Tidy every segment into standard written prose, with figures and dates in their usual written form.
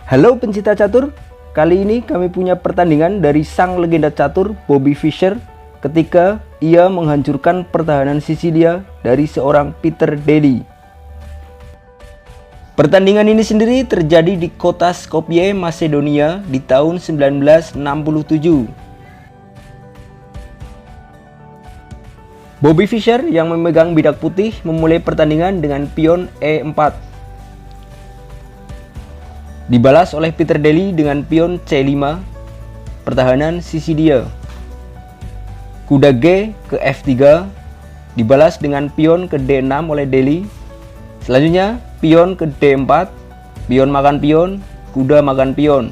Halo pencinta catur, kali ini kami punya pertandingan dari sang legenda catur Bobby Fischer ketika ia menghancurkan pertahanan Sisilia dari seorang Peter Daly. Pertandingan ini sendiri terjadi di kota Skopje, Macedonia di tahun 1967. Bobby Fischer yang memegang bidak putih memulai pertandingan dengan pion E4. Dibalas oleh Peter Daly dengan pion C5, pertahanan Sisilia. Kuda G ke F3, dibalas dengan pion ke D6 oleh Daly. Selanjutnya pion ke D4, pion makan pion, kuda makan pion.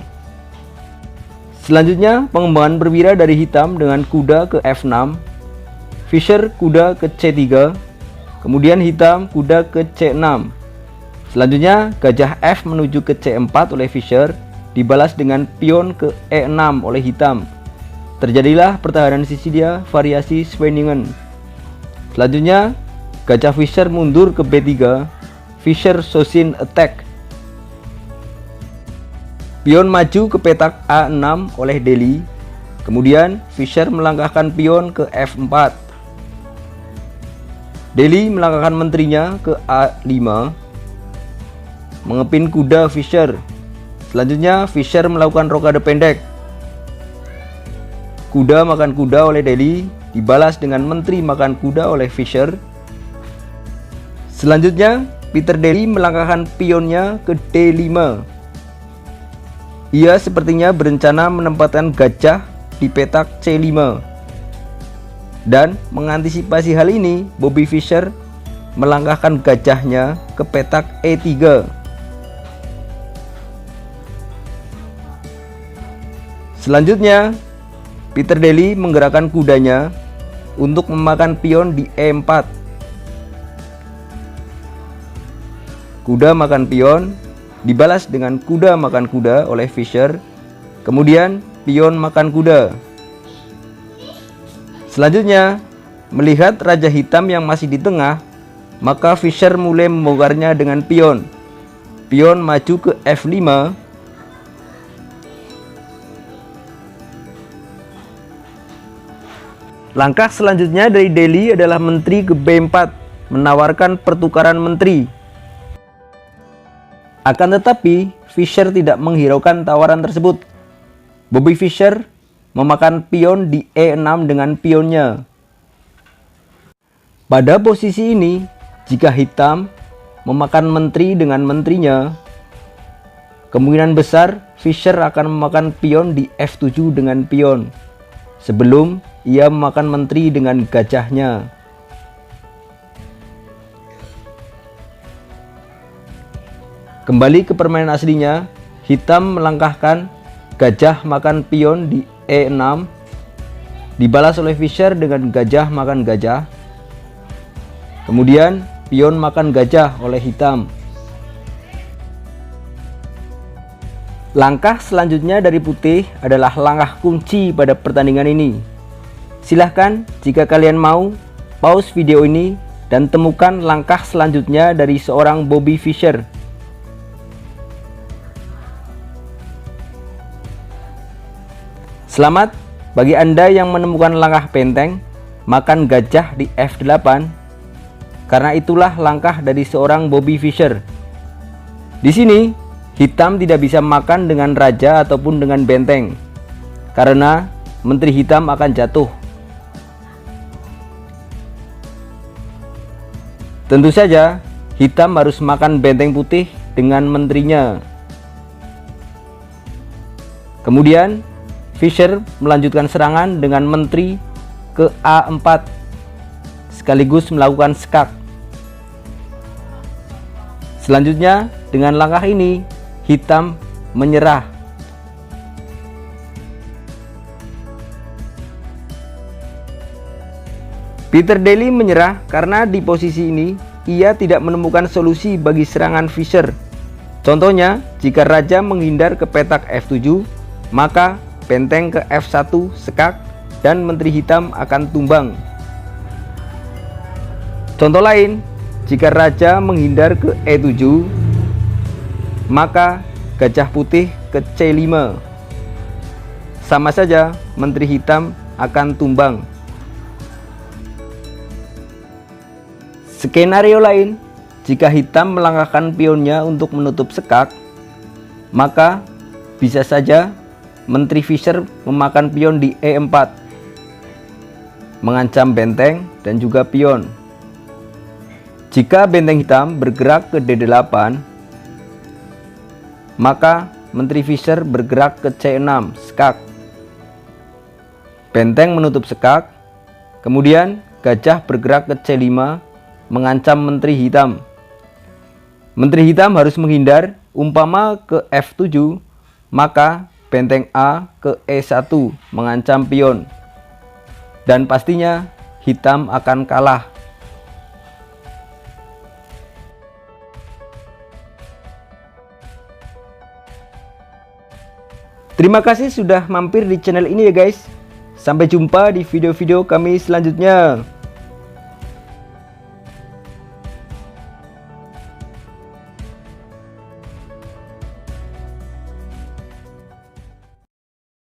Selanjutnya pengembangan perwira dari hitam dengan kuda ke F6, Fischer kuda ke C3, kemudian hitam kuda ke C6. Selanjutnya gajah F menuju ke C4 oleh Fischer, dibalas dengan pion ke E6 oleh hitam. Terjadilah pertahanan Sisilia variasi Schwenningen. Selanjutnya gajah Fischer mundur ke B3, Fischer Sosin attack. Pion maju ke petak A6 oleh Daly, kemudian Fischer melangkahkan pion ke F4. Daly melangkahkan menterinya ke A5, mengepin kuda Fischer. Selanjutnya Fischer melakukan rokade pendek. Kuda makan kuda oleh Daly, dibalas dengan menteri makan kuda oleh Fischer. Selanjutnya Peter Daly melangkahkan pionnya ke D5. Ia sepertinya berencana menempatkan gajah di petak C5. Dan mengantisipasi hal ini, Bobby Fischer melangkahkan gajahnya ke petak E3. Selanjutnya, Peter Daly menggerakkan kudanya untuk memakan pion di E4. Kuda makan pion, dibalas dengan kuda makan kuda oleh Fischer, kemudian pion makan kuda. Selanjutnya, melihat raja hitam yang masih di tengah, maka Fischer mulai membongkarnya dengan pion. Pion maju ke F5. Langkah selanjutnya dari Daly adalah menteri ke B4, menawarkan pertukaran menteri. Akan tetapi, Fischer tidak menghiraukan tawaran tersebut. Bobby Fischer memakan pion di E6 dengan pionnya. Pada posisi ini, jika hitam memakan menteri dengan menterinya, kemungkinan besar Fischer akan memakan pion di F7 dengan pion, sebelum ia memakan menteri dengan gajahnya. Kembali ke permainan aslinya, hitam melangkahkan gajah makan pion di E6, dibalas oleh Fischer dengan gajah makan gajah. Kemudian pion makan gajah oleh hitam. Langkah selanjutnya dari putih adalah langkah kunci pada pertandingan ini. Silahkan jika kalian mau, pause video ini dan temukan langkah selanjutnya dari seorang Bobby Fischer. Selamat bagi Anda yang menemukan langkah benteng, makan gajah di F8, karena itulah langkah dari seorang Bobby Fischer. Di sini, hitam tidak bisa makan dengan raja ataupun dengan benteng, karena menteri hitam akan jatuh. Tentu saja, hitam harus makan benteng putih dengan menterinya. Kemudian, Fischer melanjutkan serangan dengan menteri ke A4, sekaligus melakukan skak. Selanjutnya, dengan langkah ini, hitam menyerah. Peter Daly menyerah karena di posisi ini ia tidak menemukan solusi bagi serangan Fischer. Contohnya, jika raja menghindar ke petak F7, maka benteng ke F1 skak dan menteri hitam akan tumbang. Contoh lain, jika raja menghindar ke E7, maka gajah putih ke C5. Sama saja, menteri hitam akan tumbang. Skenario lain, jika hitam melangkahkan pionnya untuk menutup sekak, maka bisa saja menteri Fischer memakan pion di E4, mengancam benteng dan juga pion. Jika benteng hitam bergerak ke D8, maka menteri Fischer bergerak ke C6, skak. Benteng menutup sekak, kemudian gajah bergerak ke C5, mengancam menteri hitam. Menteri hitam harus menghindar, umpama ke F7, maka benteng A ke E1 mengancam pion. Dan pastinya hitam akan kalah. Terima kasih sudah mampir di channel ini ya guys. Sampai jumpa di video-video kami selanjutnya.